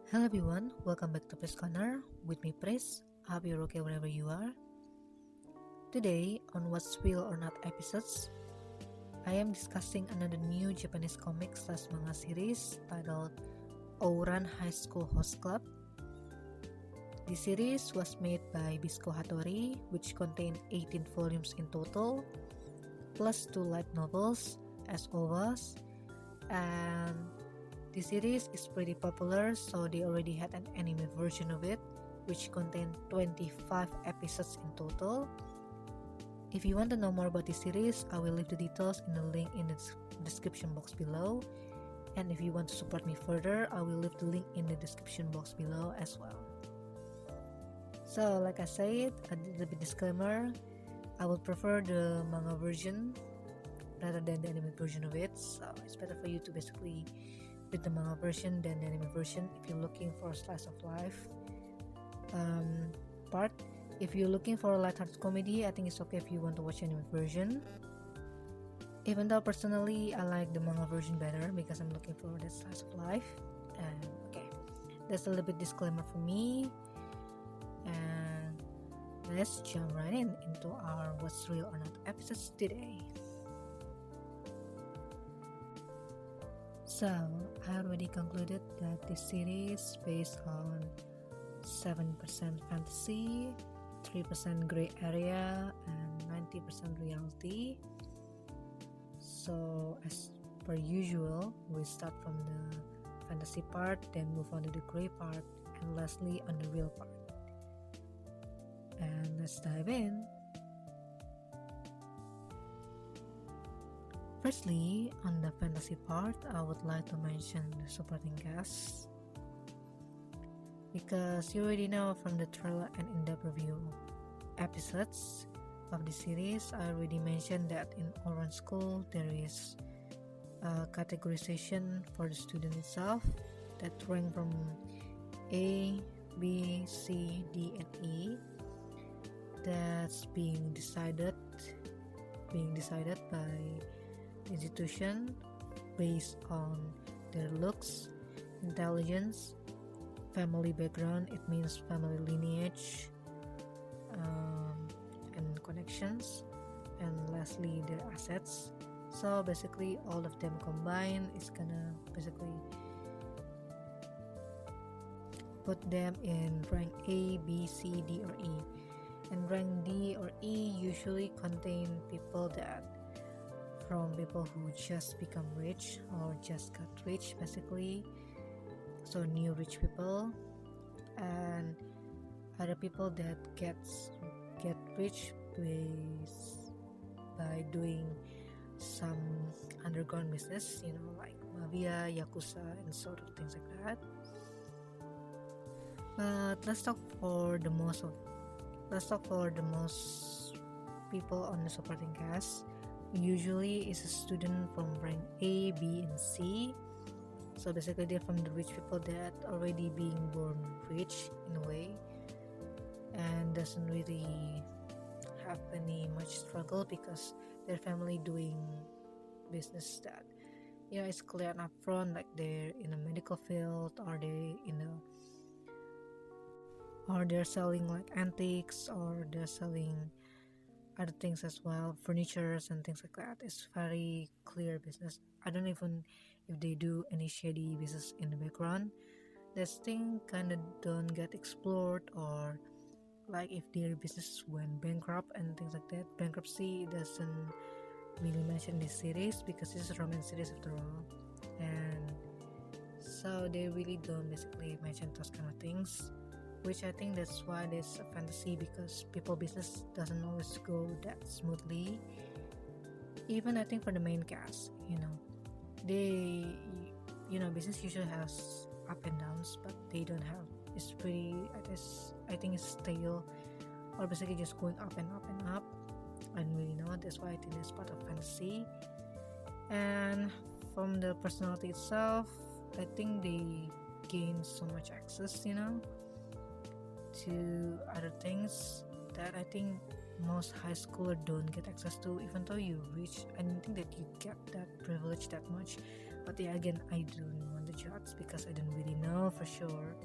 Hello everyone, welcome back to Pris Corner with me Pris. I hope you're okay wherever you are. Today on What's Real or Not episodes, I am discussing another new Japanese comic/manga series titled Ouran High School Host Club. This series was made by Bisco Hattori, which contained 18 volumes in total, plus 2 light novels as OVAs, and the series is pretty popular, so they already had an anime version of it, which contained 25 episodes in total. If you want to know more about this series, I will leave the details in the link in the description box below. And if you want to support me further, I will leave the link in the description box below as well. So, like I said, a little bit disclaimer, I would prefer the manga version rather than the anime version of it. So, it's better for you to basically read the manga version than the anime version if you're looking for a slice of life part. If you're looking for a lighthearted comedy, I think it's okay if you want to watch anime version. Even though personally I like the manga version better because I'm looking for that slice of life. Okay, that's a little bit disclaimer for me. And let's jump right into our What's Real or Not episodes today. So, I already concluded that this series is based on 7% fantasy, 3% gray area, and 90% reality. So, as per usual, we start from the fantasy part, then move on to the gray part, and lastly on the real part. And let's dive in. Firstly, on the fantasy part, I would like to mention the supporting cast, because you already know from the trailer and in-depth review episodes of the series, I already mentioned that in Ouran School there is a categorization for the student itself that rank from A, B, C, D, and E. That's being decided by institution based on their looks, intelligence, family background, it means family lineage, and connections, and lastly their assets. So basically all of them combined is gonna basically put them in rank A, B, C, D, or E. And rank D or E usually contain people from people who just become rich or just got rich, basically, so new rich people, and other people that get rich by doing some underground business, like mafia, yakuza, and sort of things like that. But let's talk for the most people on the supporting cast. Usually is a student from rank A, B, and C. So basically they're from the rich people that already being born rich in a way and doesn't really have any much struggle because their family doing business that it's clear and upfront, like they're in a medical field or they're selling like antiques, or they're selling other things as well, furnitures and things like that. It's very clear business. I don't even if they do any shady business in the background. This thing kind of don't get explored, or like if their business went bankrupt and things like that. Bankruptcy doesn't really mention this series because this is a romance series after all, and so they really don't basically mention those kind of things, which I think that's why there's a fantasy, because people business doesn't always go that smoothly. Even I think for the main cast, they business usually has up and downs, but they don't have. It's pretty, I think it's stale, or basically just going up and up and up. I don't really know. That's why I think that's part of fantasy. And from the personality itself, I think they gain so much access, to other things that I think most high schooler don't get access to. Even though you reach, I don't think that you get that privilege that much, But yeah, again, I don't want to judge because I don't really know for sure.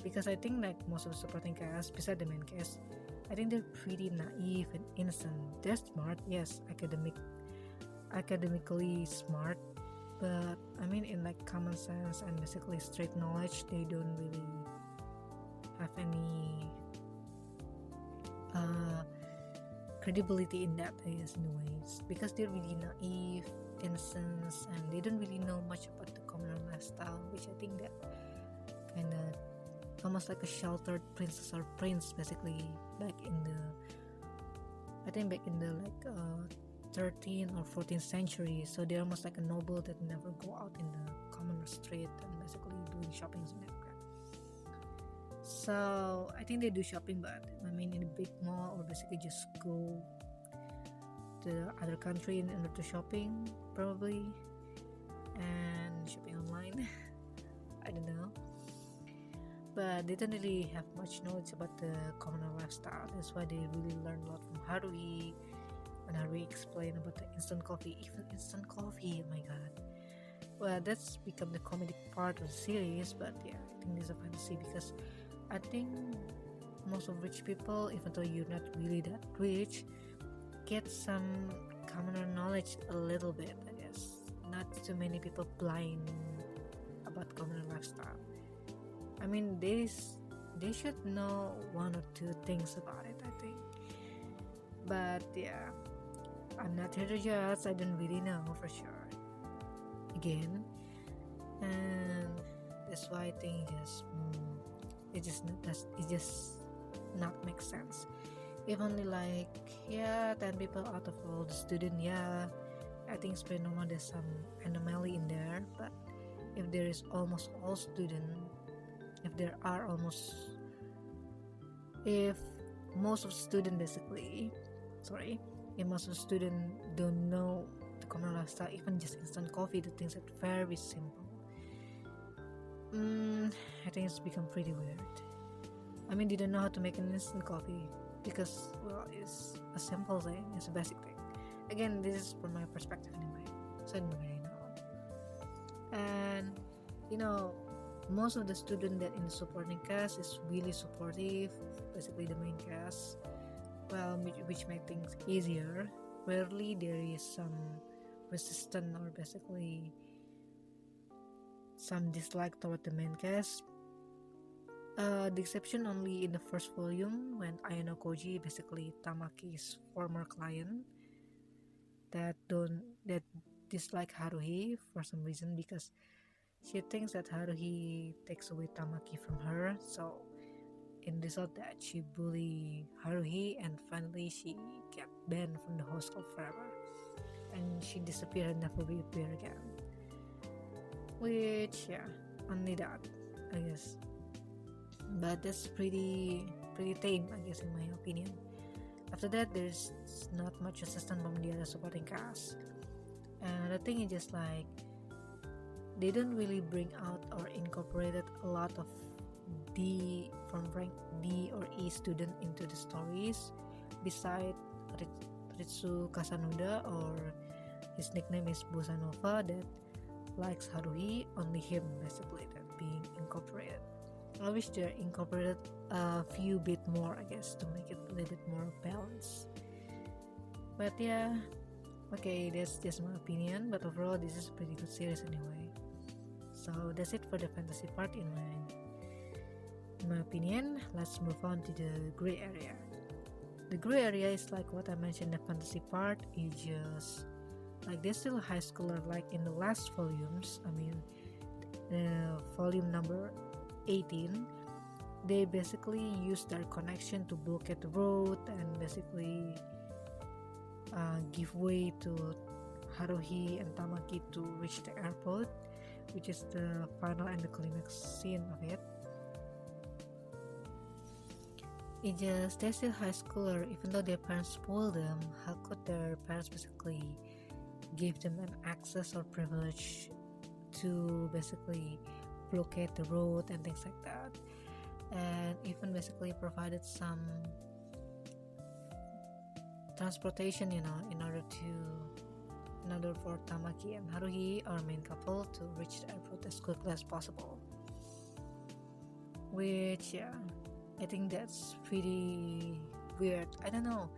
Because I think like most of the supporting cast, besides the main cast, I think they're pretty naive and innocent. They're smart, yes, academically smart, but I mean in like common sense and basically straight knowledge, they don't really have any credibility in that, I guess, in a ways, because they're really naive, innocent, and they don't really know much about the communal lifestyle, which I think that kind of almost like a sheltered princess or prince, basically, back in the like 13th or 14th century. So they're almost like a noble that never go out in the common street and basically doing shopping and that. So I think they do shopping, but I mean in a big mall, or basically just go to the other country in order to shopping probably, and shopping online. I don't know, but they don't really have much knowledge about the communal lifestyle. That's why they really learn a lot from Haruhi, and Haruhi explain about the instant coffee, even instant coffee. Oh my god. Well, that's become the comedic part of the series, but yeah, I think this is a fantasy because I think most of rich people, even though you're not really that rich, get some common knowledge a little bit, I guess. Not too many people blind about common lifestyle. I mean, they should know one or two things about it, I think. But yeah, I'm not here to judge. I don't really know for sure. Again, and that's why I think it just not make sense. If only like 10 people out of all the student, I think it's pretty normal. There's some anomaly in there, but if there is almost all student, if most of the student basically, if most of the student don't know the common lifestyle, even just instant coffee, the things are very simple. I think it's become pretty weird. I mean, they don't know how to make an instant coffee because, well, it's a simple thing, it's a basic thing. Again, this is from my perspective anyway, so I don't really know. And most of the student that in the supporting cast is really supportive, basically the main cast, well, which make things easier. Rarely there is some resistance or basically some dislike toward the main cast. The exception only in the first volume when Ayano Koji, basically Tamaki's former client, that dislike Haruhi for some reason, because she thinks that Haruhi takes away Tamaki from her. So in result that she bully Haruhi, and finally she get banned from the host club forever, and she disappeared and never reappear again. Which only that, I guess. But that's pretty tame, I guess, in my opinion. After that, there's not much resistance from the other supporting cast. And the thing is just like they don't really bring out or incorporated a lot of D from rank D or E student into the stories, beside Ritsu Kasanuda, or his nickname is Bosanova, that likes Haruhi. Only him basically that being incorporated. I wish they incorporated a few bit more, I guess, to make it a little bit more balanced. But okay, that's just my opinion. But overall, this is a pretty good series anyway. So that's it for the fantasy part in my opinion. Let's move on to the gray area. The gray area is like what I mentioned. The fantasy part is just like they're still high schooler, like in the last volumes. I mean, the volume number 18, they basically use their connection to blockade the road and basically give way to Haruhi and Tamaki to reach the airport, which is the final and the climax scene of it. It's just they're still high schooler, even though their parents spoiled them. How could their parents basically give them an access or privilege to basically blockade the road and things like that, and even basically provided some transportation, in order to in order for Tamaki and Haruhi, our main couple, to reach the airport as quickly as possible. Which, yeah, I think that's pretty weird. I don't know,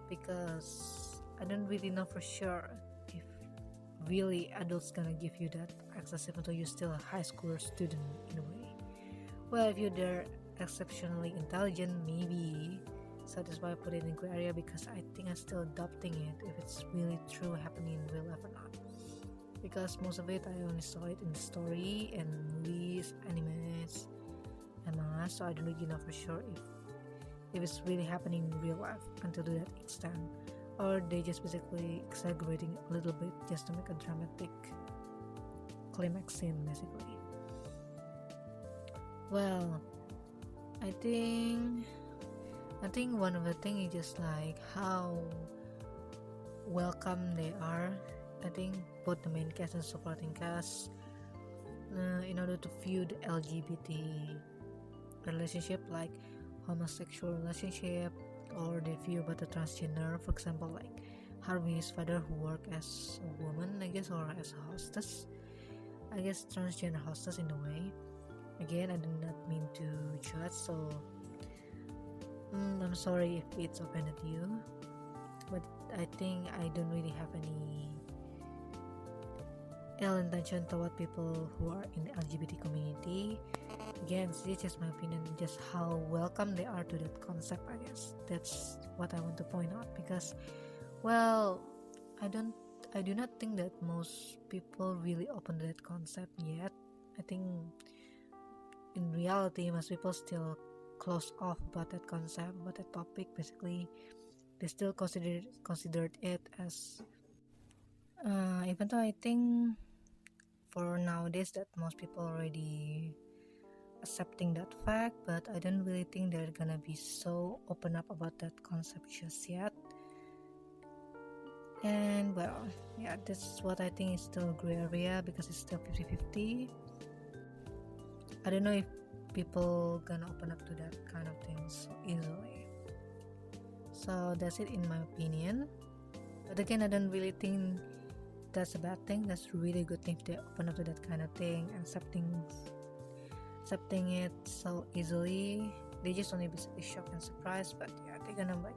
because I don't really know for sure if really adults gonna give you that access even though you're still a high schooler student in a way. Well, if you're exceptionally intelligent, maybe. So that's why I put it in gray area, because I think I'm still adopting it if it's really true happening in real life or not. Because most of it I only saw it in the story and movies, animes, and manga, so I don't really know for sure if it's really happening in real life until to that extent, or they just basically exaggerating a little bit just to make a dramatic climax scene basically. Well, I think one of the things is just like how welcome they are. I think both the main cast and supporting cast, in order to view the LGBT relationship, like homosexual relationship, or they view about the transgender. For example, like Harvey's father who worked as a woman, I guess, or as a hostess. I guess transgender hostess in a way. Again, I do not mean to judge, so I'm sorry if it's offended you, but I think I don't really have any ill intention toward people who are in the LGBT community. Again, it's just my opinion, just how welcome they are to that concept. I guess that's what I want to point out, because, well, I do not think that most people really open to that concept yet. I think in reality most people still close off about that concept, about that topic. Basically, they still considered it as even though I think for nowadays that most people already accepting that fact, but I don't really think they're gonna be so open up about that concept just yet. And well, yeah, that's what I think is still a gray area, because it's still 50-50. I don't know if people gonna open up to that kind of things so easily. So that's it in my opinion. But again, I don't really think that's a bad thing. That's a really good thing if they open up to that kind of thing, accepting it so easily. They just only basically shocked and surprised, but yeah, they're gonna like,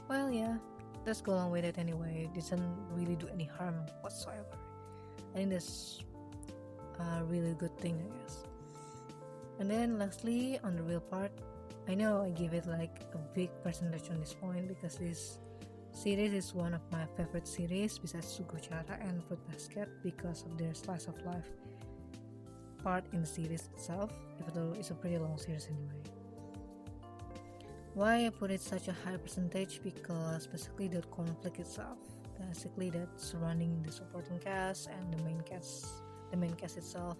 well, yeah, let's go along with it anyway. It doesn't really do any harm whatsoever. I think that's a really good thing, I guess. And then lastly, on the real part, I know I give it like a big percentage on this point, because this series is one of my favorite series besides Sugochara and Fruit Basket, because of their slice of life part in the series itself, even though it's a pretty long series anyway. Why I put it such a high percentage? Because basically the conflict itself, basically that surrounding the supporting cast and the main cast itself,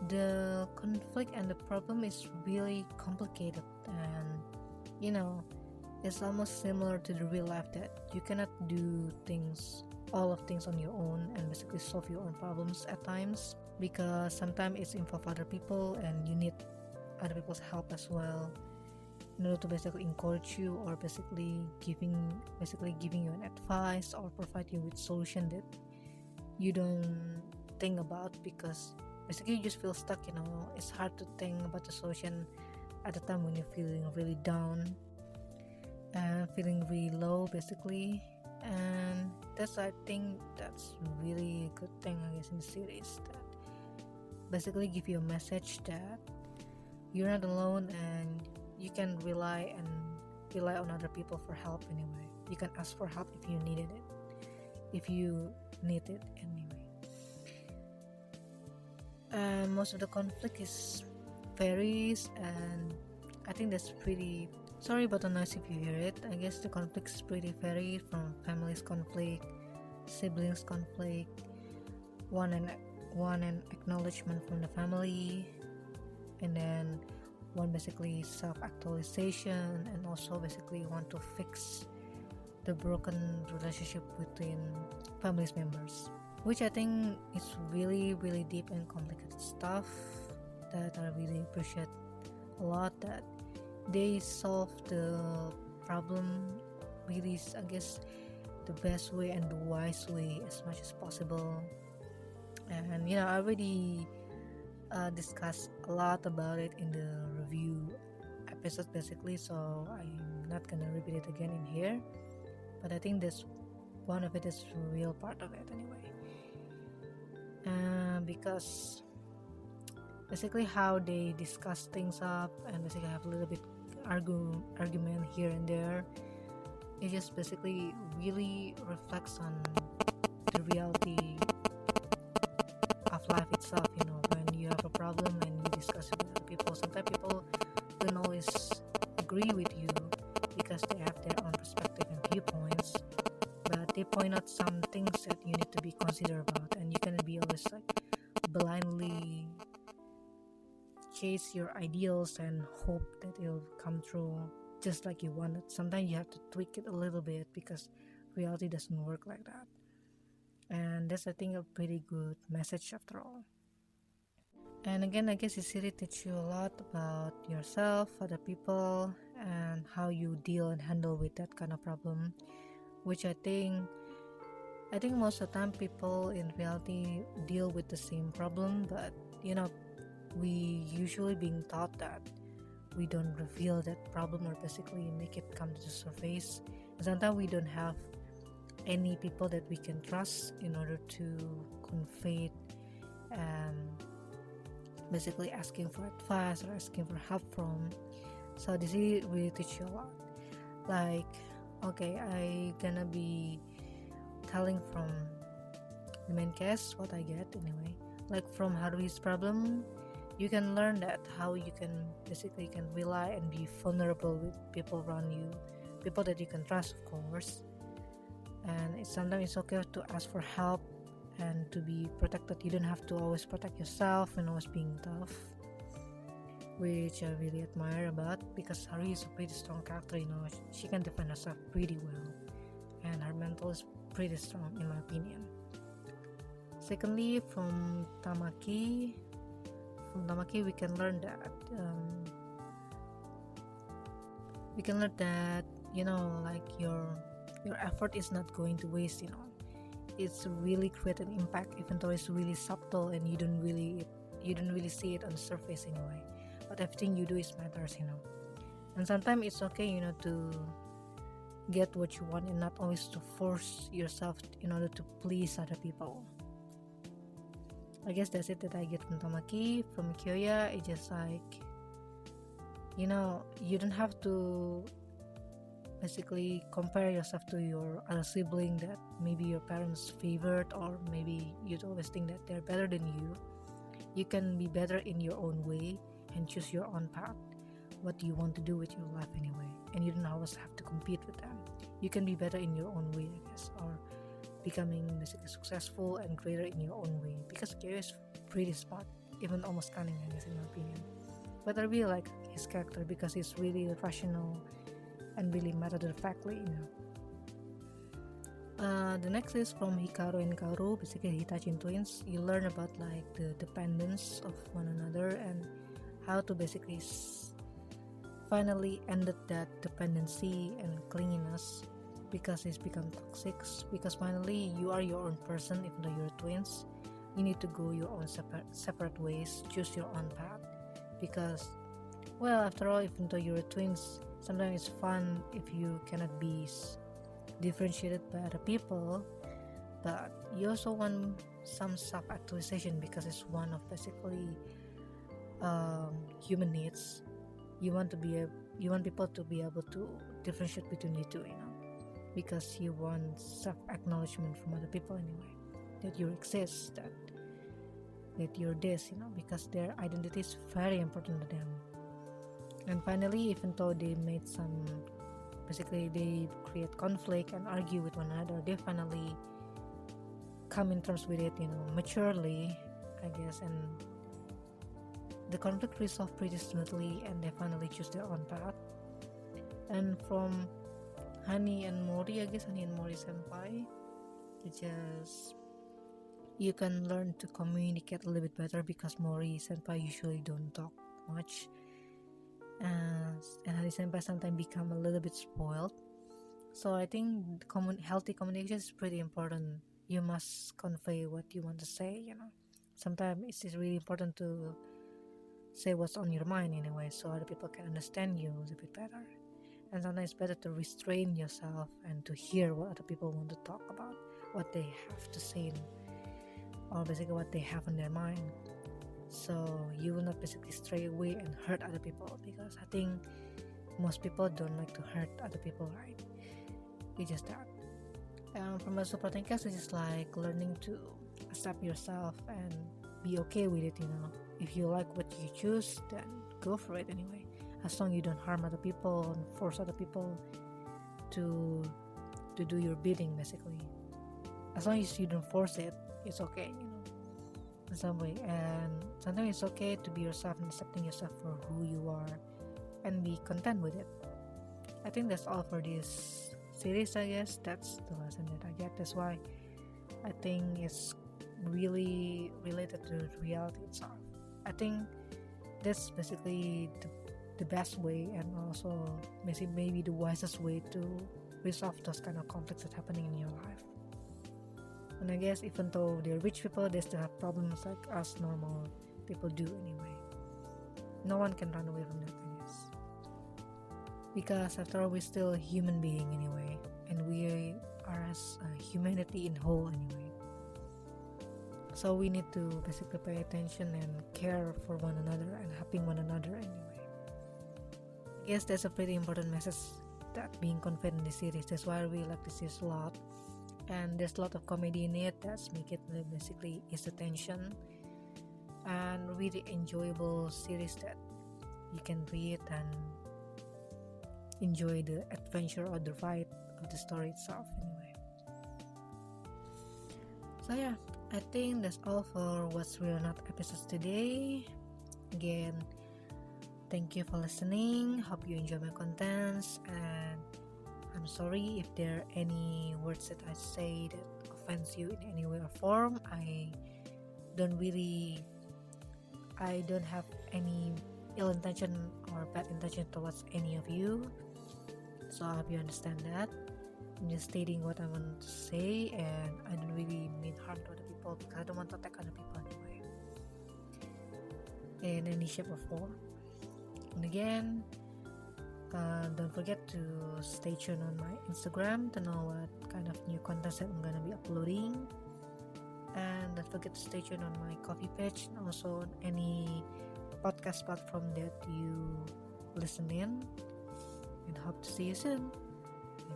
the conflict and the problem is really complicated, and it's almost similar to the real life, that you cannot do all of things on your own and basically solve your own problems at times, because sometimes it's involve other people and you need other people's help as well in order to basically encourage you, or basically giving you an advice or provide you with solution that you don't think about, because basically you just feel stuck. It's hard to think about the solution at the time when you're feeling really down and feeling really low basically. And I think that's really a good thing, I guess, in the series, that basically give you a message that you're not alone and you can rely on other people for help anyway. You can ask for help if you need it anyway. Most of the conflict is varies, and I think that's pretty, sorry about the noise if you hear it. I guess the conflict is pretty varied, from families conflict, siblings conflict, one an acknowledgement from the family, and then one basically self-actualization, and also basically want to fix the broken relationship between family members, which I think is really, really deep and complicated stuff that I really appreciate a lot, that they solve the problem really, I guess, the best way and the wise way as much as possible. And I already discussed a lot about it in the review episode basically, so I'm not gonna repeat it again in here, but I think this one of it is a real part of it anyway. Because basically how they discuss things up and basically have a little bit argument here and there, it just basically really reflects on the reality of life itself. When you have a problem and you discuss it with other people, sometimes people don't always agree with you because they have their own perspective and viewpoints, but they point out some things that you need to be considerate about, and you cannot be always like blindly chase your ideals and hope that it'll come true just like you want it. Sometimes you have to tweak it a little bit because reality doesn't work like that. And that's, I think, a pretty good message after all. And again, I guess this series teach you a lot about yourself, other people, and how you deal and handle with that kind of problem, which I think most of the time people in reality deal with the same problem, but we usually being taught that we don't reveal that problem or basically make it come to the surface. And sometimes we don't have any people that we can trust in order to convey it, and basically asking for advice or asking for help from. So this really teach you a lot. Like, okay, I gonna be telling from the main case what I get anyway. Like from Harvey's problem, you can learn that how you can basically can rely and be vulnerable with people around you, people that you can trust, of course. And sometimes it's okay to ask for help and to be protected. You don't have to always protect yourself and always being tough, which I really admire about, because Hari is a pretty strong character. She can defend herself pretty well, and her mental is pretty strong in my opinion. Secondly, from Tamaki, we can learn that like your effort is not going to waste. It's really create an impact, even though it's really subtle and you don't really see it on the surface anyway. But everything you do is matters. And sometimes it's okay to get what you want and not always to force yourself in order to please other people. I guess that's it that I get from Tamaki. From Kyoya, it's just like, you don't have to basically compare yourself to your other sibling that maybe your parents favored, or maybe you always think that they're better than you. You can be better in your own way and choose your own path, what you want to do with your life anyway, and you don't always have to compete with them. You can be better in your own way, I guess, or becoming basically successful and greater in your own way, because Kyo is pretty smart, even almost cunning, I guess, in my opinion. But I really like his character because he's really rational and really matter-of-factly. The next is from Hikaru and Kaoru, basically Hitachi twins. You learn about like the dependence of one another and how to basically finally ended that dependency and clinginess, because it's become toxic. Because finally you are your own person, even though you're twins. You need to go your own separate ways, choose your own path, because, well, after all, even though you're twins, sometimes it's fun if you cannot be differentiated by other people, but you also want some self-actualization, because it's one of basically human needs. You want people to be able to differentiate between you two, because you want self-acknowledgement from other people anyway, that you exist, that you're this, because their identity is very important to them. And finally, even though they made basically they create conflict and argue with one another, they finally come in terms with it, maturely, I guess, and the conflict resolved pretty smoothly, and they finally choose their own path. And from Hani and Mori senpai, it's just, you can learn to communicate a little bit better, because Mori senpai usually don't talk much, and Hani senpai sometimes become a little bit spoiled. So I think healthy communication is pretty important. You must convey what you want to say, Sometimes it's really important to say what's on your mind anyway, so other people can understand you a little bit better. And sometimes it's better to restrain yourself and to hear what other people want to talk about, what they have to say, or basically what they have in their mind. So you will not basically stray away and hurt other people, because I think most people don't like to hurt other people, right? It's just that. From a supporting case, it's just like learning to accept yourself and be okay with it, If you like what you choose, then go for it anyway. As long as you don't harm other people and force other people to do your bidding, basically. As long as you don't force it, it's okay, in some way. And sometimes it's okay to be yourself and accepting yourself for who you are and be content with it. I think that's all for this series, I guess. That's the lesson that I get. That's why I think it's really related to reality itself. I think that's basically the best way, and also maybe the wisest way to resolve those kind of conflicts that's happening in your life. And I guess even though they're rich people, they still have problems like us normal people do anyway. No one can run away from that, I guess. Because after all, we're still a human being anyway, and we are as a humanity in whole anyway. So we need to basically pay attention and care for one another and helping one another anyway. I guess that's a pretty important message that being conveyed in this series. That's why I really like this series a lot. And there's a lot of comedy in it that's make it basically ease attention, and really enjoyable series that you can read and enjoy the adventure or the ride of the story itself anyway. So yeah, I think that's all for What's Real or Not episodes today. Again, thank you for listening. Hope you enjoy my contents, and I'm sorry if there are any words that I say that offends you in any way or form. I don't have any ill intention or bad intention towards any of you. So I hope you understand that. I'm just stating what I want to say, and I don't really mean harm to other people, because I don't want to attack other people anyway, in any shape or form. And again, don't forget to stay tuned on my Instagram to know what kind of new content that I'm gonna be uploading. And don't forget to stay tuned on my KoFi Page, and also on any podcast platform that you listen in. And hope to see you soon.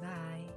Bye.